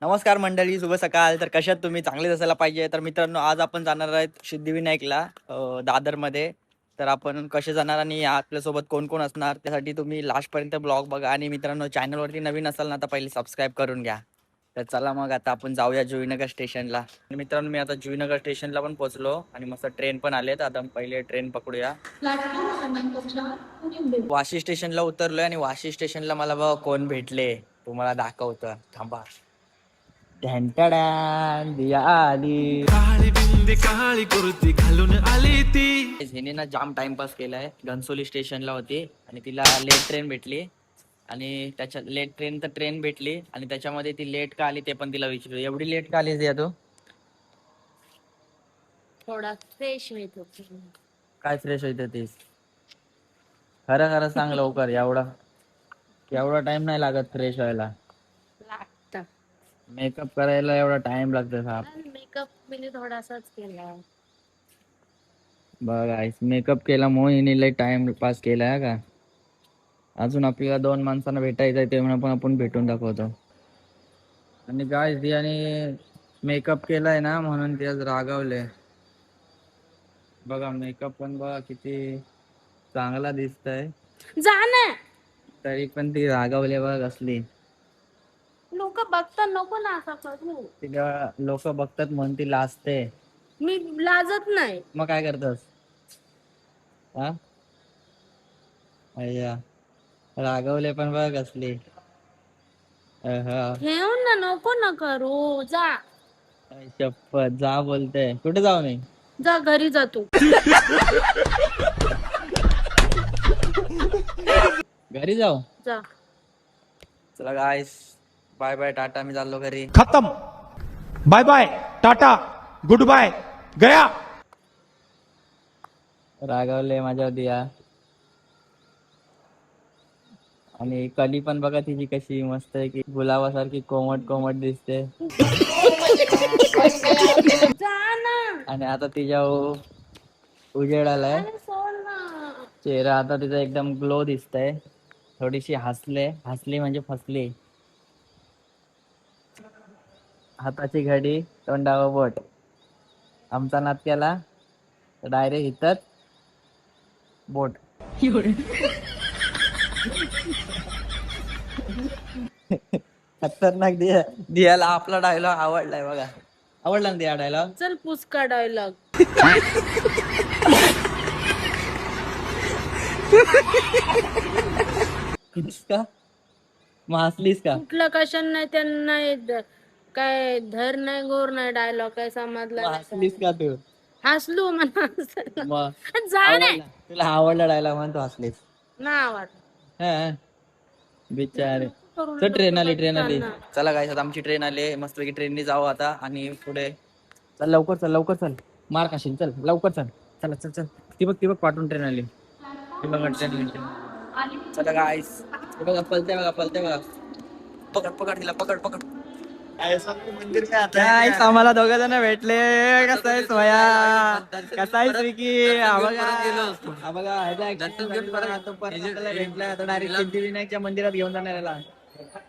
नमस्कार मंडळी, शुभ सकाळ. तर कशात तुम्ही चांगलेच असायला पाहिजे. तर मित्रांनो, आज आपण जाणार आहेत सिद्धिविनायकला दादरमध्ये. तर आपण कसे जाणार आणि आपल्यासोबत कोण कोण असणार त्यासाठी तुम्ही लास्टपर्यंत ब्लॉग बघा. आणि मित्रांनो, चॅनलवरती नवीन असाल ना तर पहिले सबस्क्राईब करून घ्या. तर चला मग आता आपण जाऊया जुईनगर स्टेशनला. आणि मित्रांनो, मी आता जुईनगर स्टेशनला पण पोहोचलो आणि मस्त ट्रेन पण आलेत. आता पहिले ट्रेन पकडूया. वाशी स्टेशनला उतरलोय आणि वाशी स्टेशनला मला बघा कोण भेटले, तुम्हाला दाखवतं, थांबा. दिया आली. काळी बिंदी काळी कुर्ती घालून आली ती. हिने ना जाम टाइमपास केलाय. घनसोली स्टेशनला होती आणि तिला लेट ट्रेन भेटली आणि त्याच्या लेट ट्रेन तर ट्रेन भेटली आणि त्याच्यामध्ये ती लेट का आली ते पण तिला विचारलं. एवढी लेट का आली तू? थोडा फ्रेश होत होती. काय फ्रेश होत तीस? खरं खरं सांग लवकर. एवढा एवढा टाइम नाही लागत फ्रेश व्हायला. लागतं. मेकअप करायला एवढा टाइम लागतो साहेब. मेकअप मी थोडासाच केला. बघा, मेकअप केला म्हणून हिने लय टाइम पास केलाय का. अजून आपल्याला 2 माणसांना भेटायचं आहे, तेव्हा पण आपण भेटून दाखवतो. आणि गाय आणि मेकअप केलाय ना म्हणून ती आज रागावले. बघा, मेकअप पण बघा किती चांगला दिसतय, जा ना. तरी पण ती रागावले बघ असली. लोक बघतात, नको ना असं करू. तिला लोक बघतात म्हणून ती लाजते. मी लाजत नाही. मग काय करतस? हा, अय्या रागवले पण बघ असली. ठेव ना, नको ना करू. जा शपथ, जा बोलते. कुठे जाऊ मी? जा, घरी जातो. घरी जाऊ. जा. चला गाईस, बाय बाय, टाटा. मी चाललो घरी. खत्म. Bye bye, ta-ta, goodbye, गया. रागावले माझ्या दिया. आणि कली पण बघा तिची कशी मस्त आहे की गुलाबासारखी कोमट कोमट दिसते. जा ना. आणि आता तिच्या उजेड आलाय अरे सोड ना. चेहरा. आता तिचा एकदम ग्लो दिसतय. थोडीशी हसली म्हणजे फसली. हाताची घडी, तोंडावर बोट. आमचा नाद केला तर डायरेक्ट इथंच बोट. खतरनाक. दियाला आपला डायलॉग आवडलाय बघा. आवडला ना दिया डायलॉग? चल पुसका डायलॉग. का मग हसलीस का? कुठलं कशन नाही, त्यांना काय धर नाही, गोर नाही, डायलॉग काय समजला मग नाही. हसलीस का तू? हसलो म्हणा. मग जा ना. तुला आवडला डायलॉग म्हणून तू हसलीस? ना आवड. हा, बिचारे. तर ट्रेन आली. चला गाईस, आता आमची ट्रेन आली. मस्तपैकी ट्रेननी जाऊ आता आणि पुढे. चल लवकर चल. मार खाशील. चल लवकर चल. चल. ती बघ पाठवून ट्रेन आली. ती बघा ट्रेन. चला गाईस, बघा पलते बघा. पकड तिला, पकड. गाईस, आम्हाला 2 जण भेटले. कसा आहेस भया? कसा आहेस विकी? भेटलाय आता. डायरेक्ट सिद्धिविनायकच्या मंदिरात घेऊन जाणार याला.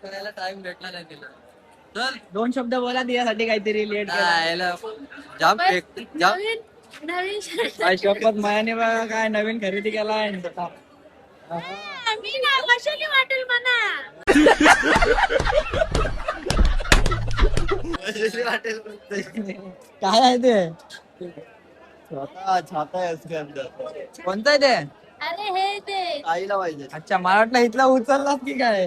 करायला टाइम भेटला नाही तिला. चल 2 शब्द बोला यासाठी. काहीतरी लेट नवीन शपथ मायाने बघा काय नवीन खरेदी केलाय. मी ना कशाली वाटेल म्हणा. काय आहे ते? छाता है उसके अंदर. कोणतं आहे ते? अरे हे ते आईला पाहिजे. अच्छा, मला वाटलं इथला उचललास की काय.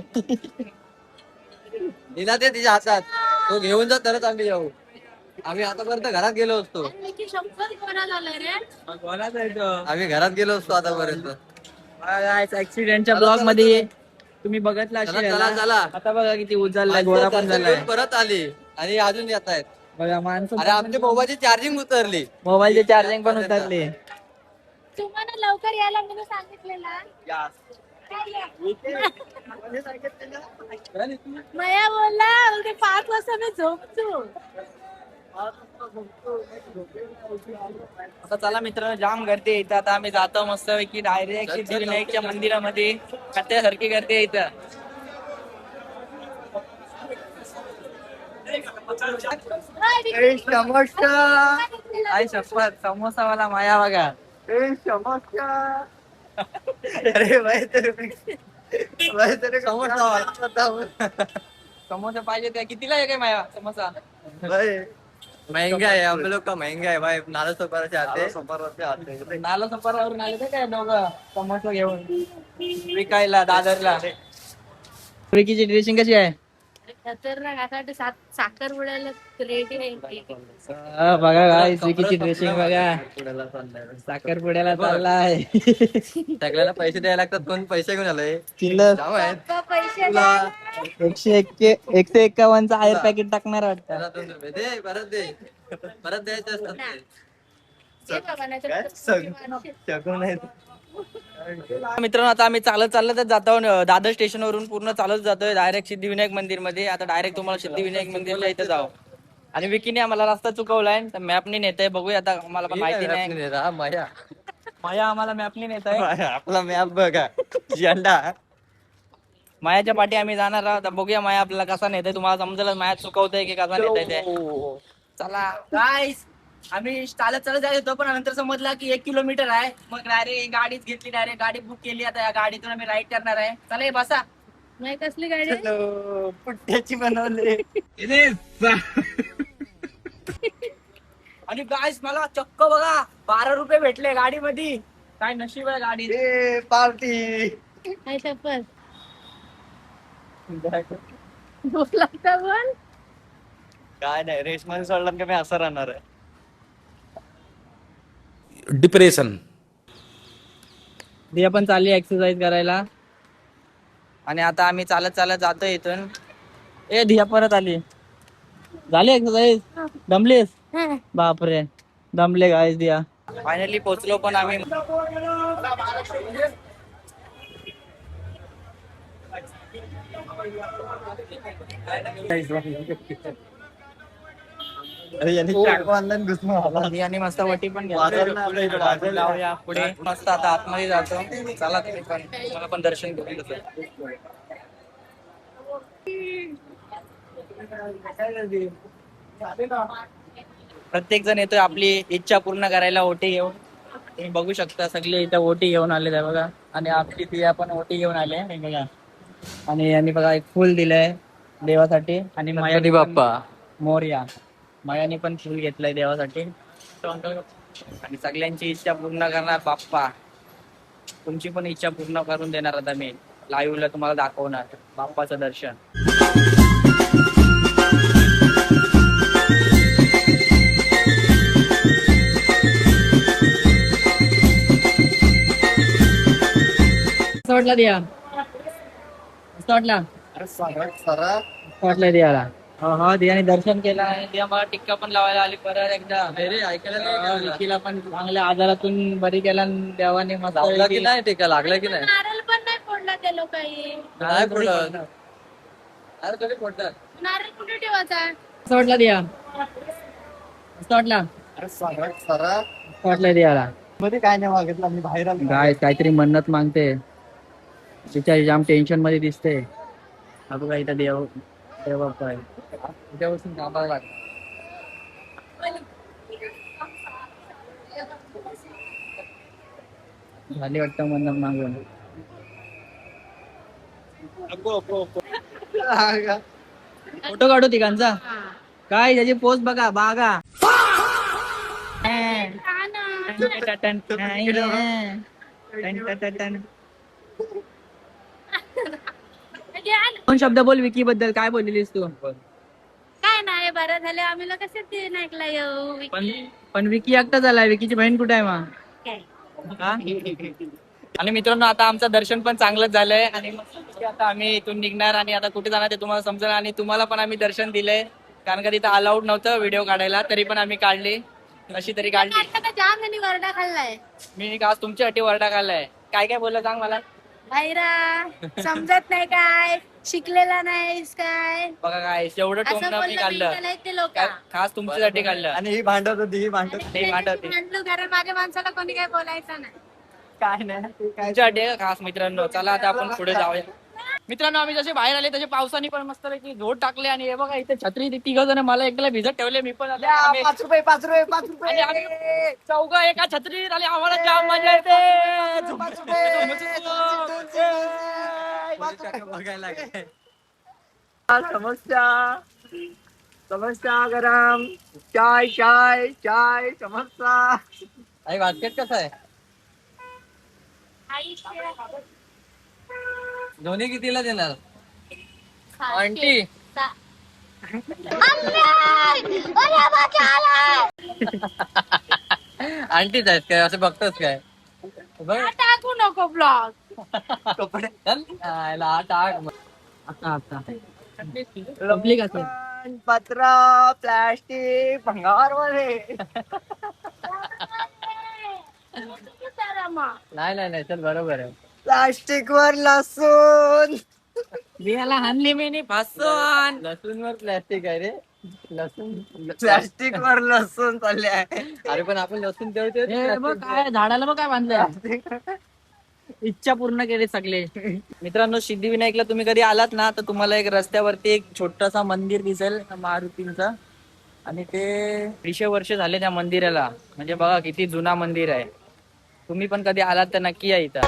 दिला ते तिच्या हातात. तो घेऊन जा तरच आम्ही जाऊ. आम्ही आतापर्यंत घरात गेलो असतो. शंभर कोणा झालं रे. कोणाचा आहे तो? आम्ही घरात गेलो असतो आतापर्यंत. ऍक्सिडेंटच्या ब्लॉग मध्ये तुम्ही बघितला चला. आता बघा किती उचललाय, गोरा पण झालाय. परत आली आणि अजून येत आहेत. बघा माणसं. अरे आमच्या मोबाईलची चार्जिंग उतरली. मोबाईलची चार्जिंग पण उतरली. तुम्हाला लवकर यायला म्हणून सांगितलेला. मया बोलला 5 वाजता मी झोपतो. आता चला मित्रांनो, जाम गर्दी आहे इथं. आता आम्ही जातो मस्तपैकी डायरेक्ट सिद्धिविनायकच्या मंदिरामध्ये. कट्ट्यासारखी गर्दी आहे इथं. समोसा आई शपथ समोसावाला माया बघा समोसा अरे भाई समोसा पाहिजे त्या कितीला आहे काय माया समोसा महंगा है हम लोग का महंगा है भाई नाला सोपारा से आते नाला सफारावरून आले ते काय दोघं समोसा घेऊन विकायला दादरला विकीची ड्रेसिंग कशी आहे खतरनाक यासाठी साखर बुडायला रेडी आहे बघा काय विकीची ड्रेसिंग बघा साखरपुड्याला चाललाय सगळ्यांना पैसे द्यायला लागतात कोण पैसे घेऊन आलोय चिल्लर जाऊ आहेत पैसे 151चा आयर पॅकेट टाकणार वाटतं त्याला 2 रुपये दे परत द्यायचे असतात ते. मित्रांनो आता आम्ही चालतच जातो दादर स्टेशन वरून पूर्ण चालत जातोय डायरेक्ट सिद्धिविनायक मंदिर मध्ये आता डायरेक्ट तुम्हाला सिद्धिविनायक मंदिरला इथं जाऊ आणि विकीने आम्हाला रस्ता चुकवलाय तर मॅपने नेतय बघूया आता आम्हाला पण माहिती नाही माया माया आम्हाला मॅपने नेतय आपला मॅप बघा झेंडा मायाच्या पाठी आम्ही जाणार आहोत आता बघूया माया आपल्याला कसा नेतय तुम्हाला समजेल माया चुकवतय की कसा नेतय ते चला गाईस आम्ही चालत जायला होतो पण नंतर समजला की 1 किलोमीटर आहे मग डायरेक्ट गाडीच घेतली डायरेक्ट गाडी बुक केली आता या गाडीतून आम्ही राईड करणार आहे चला हे बसा नाही कसली गाडी पुट्ट्याची बनवली आणि गाईस मला चक्क बघा 12 रुपये भेटले गाडीमध्ये काय नशीब आहे गाडी पार्टी काय शपथ भूक लागतं पण काय नाही रेस मध्ये सोडला का मी असं राहणार आहे डिप्रेशन दिया पण चालली एक्सरसाइज करायला आणि आता आम्ही चालत जातोय इथून ए दिया परत आली झाली एक्सरसाइज दमलीस बापरे दमले गाईस दिया फायनली पोहोचलो पण आम्ही आणि मस्त वटी पण लावूया पुढे मस्त आता आतमध्ये जातो चला तुम्ही पण मला पण दर्शन करून प्रत्येक जण येतोय आपली इच्छा पूर्ण करायला ओटी घेऊन तुम्ही बघू शकता सगळे इथं ओटी घेऊन आले आहे बघा आणि आपली पिया पण ओटी घेऊन आले हे बघा आणि यांनी बघा एक फुल दिलंय देवासाठी आणि गणपती बाप्पा मोरया मायाने पण फुल घेतलंय देवासाठी आणि सगळ्यांची इच्छा पूर्ण करणार बाप्पा तुमची पण इच्छा पूर्ण करून देणार आता मी लाईव्हला तुम्हाला दाखवणार बाप्पाचं दर्शन कसं वाटला दिया कसं वाटलं दियाला हो दियाने दर्शन केलं आणि दिया मला टिक्का पण लावायला आली परत एकदा विकीला पण चांगल्या आजारातून बरी केला आणि देवाने मस्त लागला की नाही टीका लागला की नाही नारळ पण नाही फोडला त्या लोकांनी नाही फोडलं अरे कधी फोडतात नारळ कुठे ठेवायचा कसं वाटला दिया कसं वाटलं दियाला मध्ये काय नाही मागितलं मी बाहेर आलो काय काहीतरी मन्नत मागते तिच्या जाम टेन्शन मध्ये दिसते हा बघा इथं देव देव बाप्पा आहे उद्यापासून कामाला लाग झाली वाटतं मन्नत मागून फोटो काढू तिघांचा काय त्याची पोस्ट बघा बागा दोन शब्द बोल विकी बद्दल काय बोललेलीस तू काय नाही बरं झालं आम्ही लोक कसे ऐकला येऊ पण विकी एकटा झालाय विकीची बहीण कुठे आहे मग काय हा? आणि मित्रांनो आता आमचं दर्शन पण चांगलंच झालंय आणि मस्त आता आम्ही इथून निघणार आणि आता कुठे जाणार ते तुम्हाला समजेल आणि तुम्हाला पण आम्ही दर्शन दिलंय कारण का तिथं अलाउड नव्हतं व्हिडिओ काढायला तरी पण आम्ही काढली अशी तरी काढली आता जाम त्यांनी वरडा खाल्लाय मी आज तुमच्यासाठी वरडा काढलाय काय काय बोललं सांग मला भाईरा समजत नाही काय शिकलेला नाहीस काय बघा काय जेवढं असं टोमणं मी बोललं काढलं बिलकुल ते लोक खास तुमच्यासाठी काढलं आणि ही भांडत होती ही भांडत नाही वाटत म्हटलं कारण माझ्या माणसाला कोणी काय बोलायचं नाही काय नाही तुमच्यासाठी आहे का खास मित्रांनो चला आता आपण पुढे जाऊया मित्रांनो आम्ही जसे बाहेर आले तसे पावसाने पण मस्त पैकी झोड टाकले आणि हे बघा इथे छत्री तिघ जण मला एकट्याला भिजत ठेवले. मी पण आता आम्ही- 5 रुपये 5 रुपये 5 आणि आम्ही रुपये चौघ एका छत्रीत आले. आम्हाला जाम मजा येते. बघायला समस्या समस्या गरम चाय चाय चाय समस्या. आई बास्केट कसं आहे? दोन्ही कितीला देणार आंटी? आंटीच आहेत काय असं बघतोच काय बघ टाकू नको ब्लॉग. कपडे चल याला टाक आता आता पब्लिक असेल पत्र प्लास्टिक भंगार मध्ये नाही नाही नाही चल बरोबर आहे. प्लास्टिक वर लसूण बियाला हानली मी नी फासून. लसूण वर प्लास्टिक आहे रे. लसूण प्लास्टिक वर लसूण चालले आहे. अरे पण आपण लसूण हे बघ काय झाडाला बघ काय बांधलंय. इच्छा पूर्ण केली सगळे. मित्रांनो सिद्धिविनायकला तुम्ही कधी आलात ना तर तुम्हाला एक रस्त्यावरती एक छोटासा मंदिर दिसेल मारुतींचं आणि ते 200 वर्ष झाले त्या मंदिराला. म्हणजे बघा किती जुना मंदिर आहे. तुम्ही पण कधी आलात तर नक्की या इथं.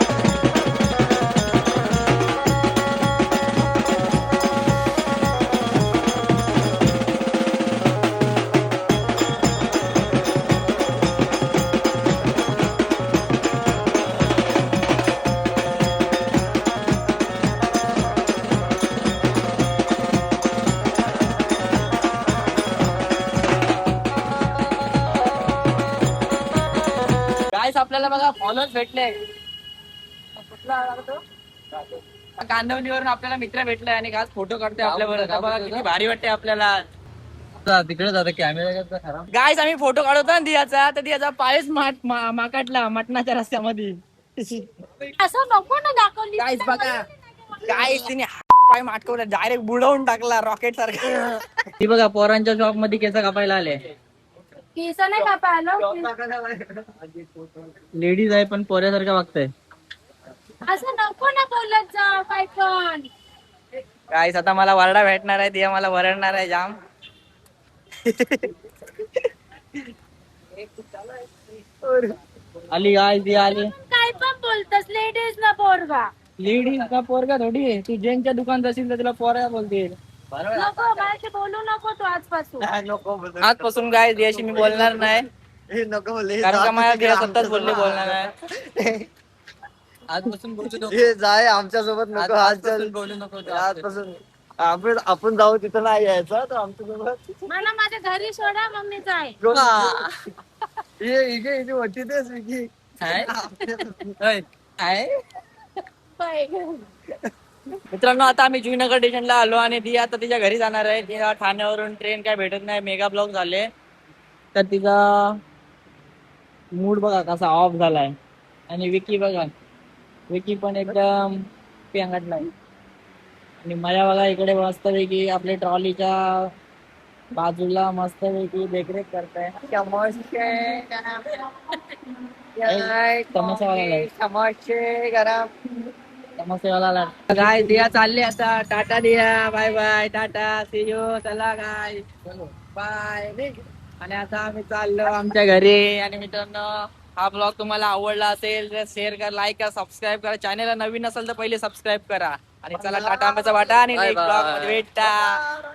गाईस आपल्याला बघा फॉलोअर्स भेटले. कांदवलीवरून आपल्याला मित्र भेटले आणि आज फोटो काढतोय आपल्याबरोबर. बघा किती भारी वाटते आपल्याला. तिकडे जातं कॅमेरा खराब. गाईस आम्ही फोटो काढवतो ना दियाचा तर दियाचा पायच माकाटला मटणाच्या रस्त्यामध्ये. असं नको ना दाखवली. गाईस बघा गाईस तिने पाय माटकवला डायरेक्ट बुडवून टाकला रॉकेट सारखा. ती बघा पोरांच्या शॉप मध्ये केस कापायला आले. केस नाही कापायला. लेडीज आहे पण पोऱ्यासारखा वागतंय. असं नको ना बोलत जा काय पण. गाईस आता मला वरडा भेटणार आहे. दिया मला वरडणार आहे जाम. आली गाईस दिया आली. काय पण बोलतस लेडीज ना पोरगा. लेडीज का पोरगा थोडी आहे. तू जेंटच्या दुकानात असेल तर तुला पोऱ्या बोलतील. नको माझ्याशी बोलू नको तू आजपासून. आजपासून काय दियाशी मी बोलणार नाही. नको कारण का माझ्या दिया सतत बोलणार नाही. आजपासून बोलू नको. हे जाय आमच्या सोबत नको. आजपासून बोलू नको. आजपासून आपण जाऊ तिथं नाही यायचं तर आमच्या सोबत. मला माझ्या घरी सोडा मम्मी जाय. इथे वरती तेच विकी मित्रांनो आता आम्ही जुईनगर स्टेशनला आलो आणि ती आता तिच्या घरी जाणार आहे. तिला ठाण्यावरून ट्रेन काय भेटत नाही. मेगा ब्लॉक झाले तर तिचा मूड बघा कसा ऑफ झालाय. आणि विकी बघा विकी पण एकदम पेंगाटलाय. आणि माझ्या बघा इकडे मस्त पैकी आपल्या ट्रॉलीच्या बाजूला मस्त पैकी देखरेख करताय. समोसेवाला काय दिया चालले आता. Ta-ta Diya bye bye ta-ta see you. चला काय बाय. आणि आता आम्ही चाललो आमच्या घरी. आणि मित्रांनो हा ब्लॉग तुम्हाला आवडला असेल तर शेअर करा, लाईक करा, सबस्क्राईब करा. चॅनलला नवीन असेल तर पहिले सबस्क्राईब करा. आणि चला टाटा आंब्याचा वाटा आणि नेक्स्ट ब्लॉग मध्ये भेटा.